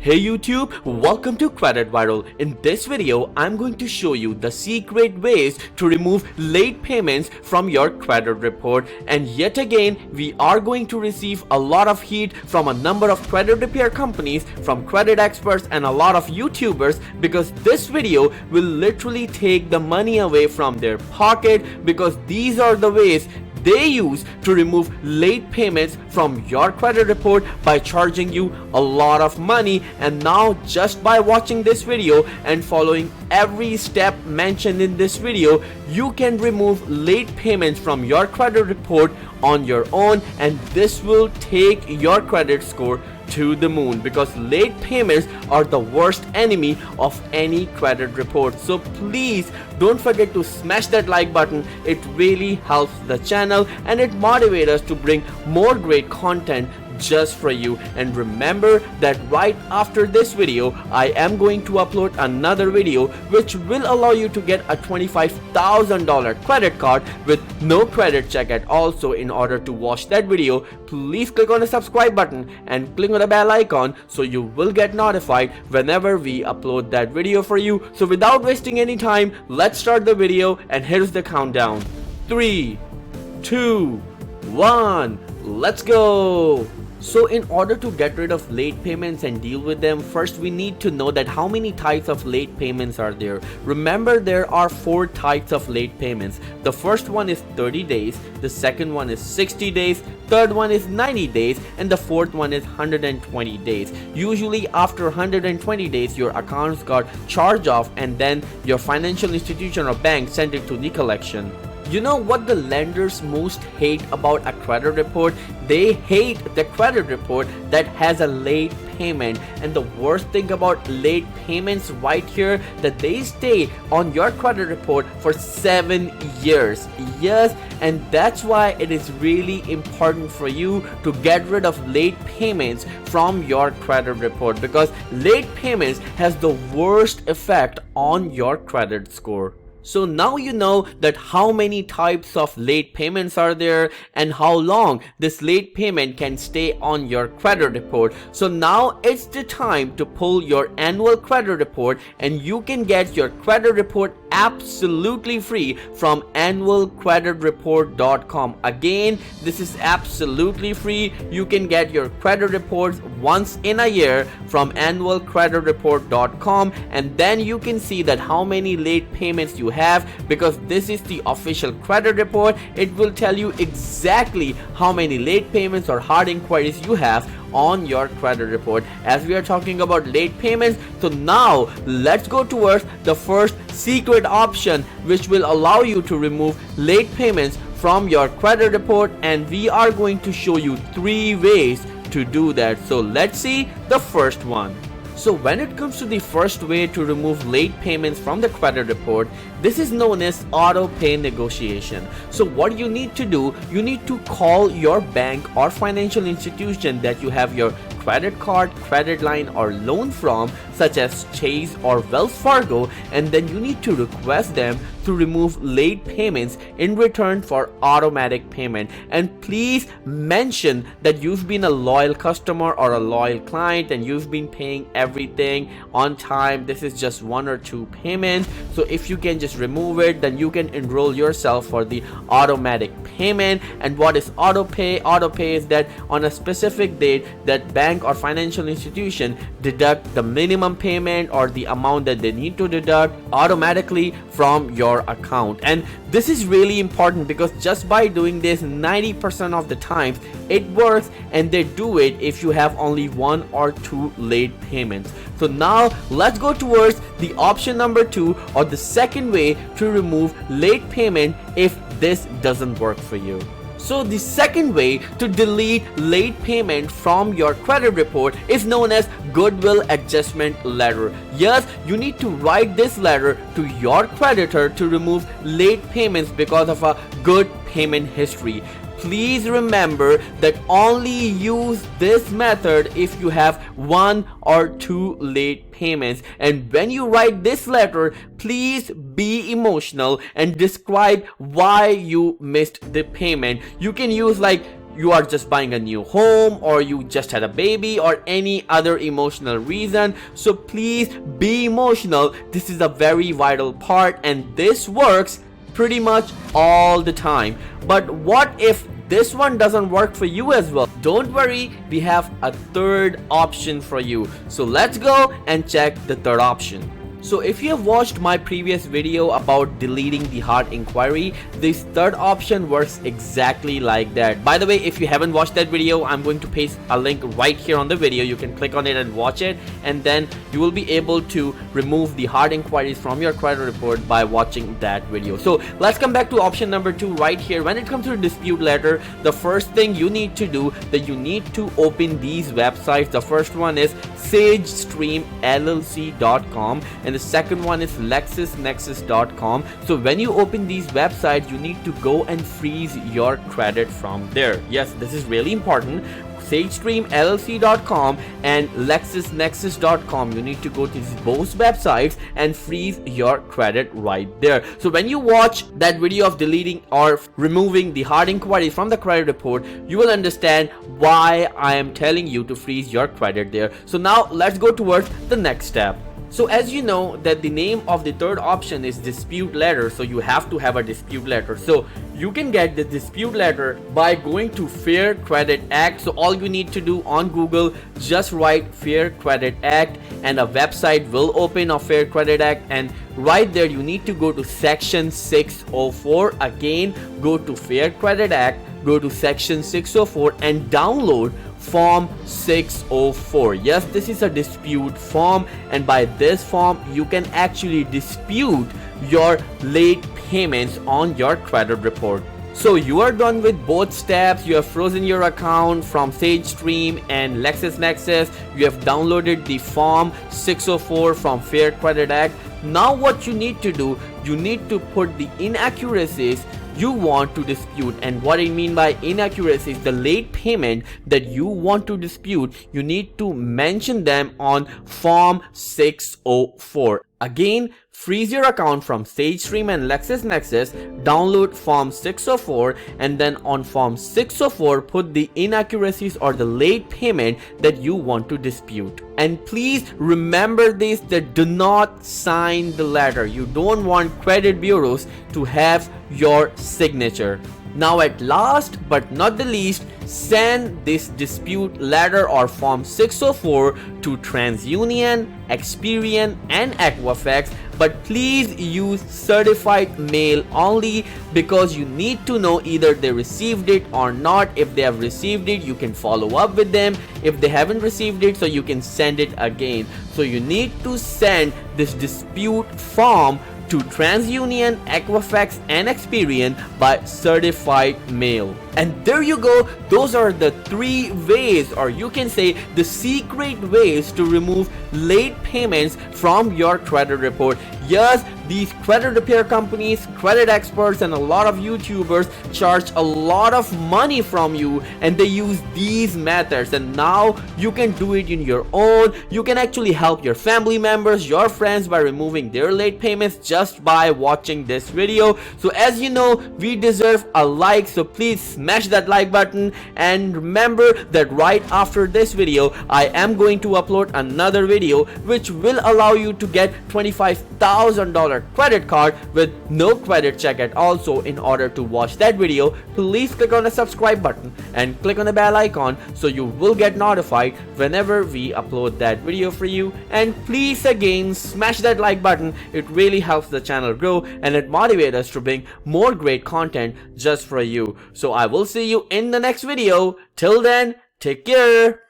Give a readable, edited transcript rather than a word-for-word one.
Hey YouTube, welcome to Credit Viral. In this video, I'm going to show you the secret ways to remove late payments from your credit report. And yet again, we are going to receive a lot of heat from a number of credit repair companies, from credit experts and a lot of YouTubers, because this video will literally take the money away from their pocket, because these are the ways they use to remove late payments from your credit report by charging you a lot of money. And now, just by watching this video and following every step mentioned in this video, you can remove late payments from your credit report on your own, and this will take your credit score to the moon, because late payments are the worst enemy of any credit report. So please don't forget to smash that like button. It really helps the channel and it motivates us to bring more great content just for you. And remember that right after this video, I am going to upload another video which will allow you to get a $25,000 credit card with no credit check at all. So in order to watch that video, please click on the subscribe button and click on the bell icon so you will get notified whenever we upload that video for you. So without wasting any time, let's start the video, and here's the countdown. 3, 2, 1, let's go. So in order to get rid of late payments and deal with them, first we need to know that how many types of late payments are there. Remember, there are 4 types of late payments. The first one is 30 days, the second one is 60 days, third one is 90 days, and the fourth one is 120 days. Usually after 120 days, your accounts got charged off and then your financial institution or bank sent it to the collection. You know what the lenders most hate about a credit report? They hate the credit report that has a late payment. And the worst thing about late payments right here, that they stay on your credit report for 7 years. Yes, and that's why it is really important for you to get rid of late payments from your credit report, because late payments has the worst effect on your credit score. So now you know that how many types of late payments are there and how long this late payment can stay on your credit report. So now it's the time to pull your annual credit report, and you can get your credit report absolutely free from annualcreditreport.com. Again, this is absolutely free. You can get your credit reports once in a year from annualcreditreport.com, and then you can see that how many late payments you have, because this is the official credit report. It will tell you exactly how many late payments or hard inquiries you have on your credit report, as we are talking about late payments. So now let's go towards the first secret option, which will allow you to remove late payments from your credit report, and we are going to show you 3 ways to do that. So let's see the first one. So when it comes to the first way to remove late payments from the credit report, this is known as auto pay negotiation. So what you need to do, you need to call your bank or financial institution that you have your credit card, credit line or loan from, such as Chase or Wells Fargo, and then you need to request them to remove late payments in return for automatic payment. And please mention that you've been a loyal customer or a loyal client and you've been paying everything on time. This is just 1 or 2 payments. So if you can just remove it, then you can enroll yourself for the automatic payment. And what is auto pay? Auto pay is that on a specific date, that bank or financial institution deduct the minimum payment or the amount that they need to deduct automatically from your account. And this is really important, because just by doing this, 90% of the times it works, and they do it if you have only 1 or 2 late payments. So now let's go towards the option number 2, or the second way to remove late payment if this doesn't work for you. So the second way to delete late payment from your credit report is known as Goodwill adjustment letter. Yes, you need to write this letter to your creditor to remove late payments because of a good payment history. Please remember that only use this method if you have 1 or 2 late payments. And when you write this letter, please be emotional and describe why you missed the payment. You can use like you are just buying a new home, or you just had a baby, or any other emotional reason. So please be emotional. This is a very vital part, and this works pretty much all the time. But what if this one doesn't work for you as well? Don't worry, we have a third option for you. So let's go and check the third option. So if you have watched my previous video about deleting the hard inquiry, this third option works exactly like that. By the way, if you haven't watched that video, I'm going to paste a link right here on the video. You can click on it and watch it, and then you will be able to remove the hard inquiries from your credit report by watching that video. So let's come back to option number 2 right here. When it comes to a dispute letter, the first thing you need to do, that you need to open these websites. The first one is sagestreamllc.com, and the second one is lexisnexis.com. So when you open these websites, you need to go and freeze your credit from there. Yes, this is really important. sagestreamllc.com and lexisnexis.com, you need to go to both websites and freeze your credit right there. So when you watch that video of deleting or removing the hard inquiries from the credit report, you will understand why I am telling you to freeze your credit there. So now let's go towards the next step. So as you know that the name of the third option is dispute letter, so you have to have a dispute letter. So you can get the dispute letter by going to Fair Credit Act. So all you need to do on Google, just write Fair Credit Act, and a website will open of Fair Credit Act, and right there you need to go to section 604. Again, go to Fair Credit Act, go to section 604 and download form 604. Yes, this is a dispute form, and by this form you can actually dispute your late payments on your credit report. So you are done with both steps. You have frozen your account from SageStream and LexisNexis. You have downloaded the form 604 from Fair Credit Act. Now what you need to do, you need to put the inaccuracies you want to dispute. And what I mean by inaccuracies, the late payment that you want to dispute, you need to mention them on form 604. Again, freeze your account from SageStream and LexisNexis, download form 604, and then on form 604 put the inaccuracies or the late payment that you want to dispute. And please remember this, that do not sign the letter. You don't want credit bureaus to have your signature. Now at last but not the least, send this dispute letter or form 604 to Transunion, Experian and Equifax, but please use certified mail only, because you need to know either they received it or not. If they have received it, you can follow up with them. If they haven't received it, so you can send it again. So you need to send this dispute form to Transunion, Equifax and Experian by certified mail. And there you go. Those are the 3 ways, or you can say the secret ways, to remove late payments from your credit report. Yes, these credit repair companies, credit experts and a lot of YouTubers charge a lot of money from you, and they use these methods, and now you can do it in your own. You can actually help your family members, your friends, by removing their late payments just by watching this video. So as you know, we deserve a like, so please smash that like button, and remember that right after this video I am going to upload another video which will allow you to get $25,000 credit card with no credit check at all. So in order to watch that video, please click on the subscribe button and click on the bell icon, so you will get notified whenever we upload that video for you. And please again smash that like button. It really helps the channel grow, and it motivates us to bring more great content just for you. So I will see you in the next video. Till then, take care.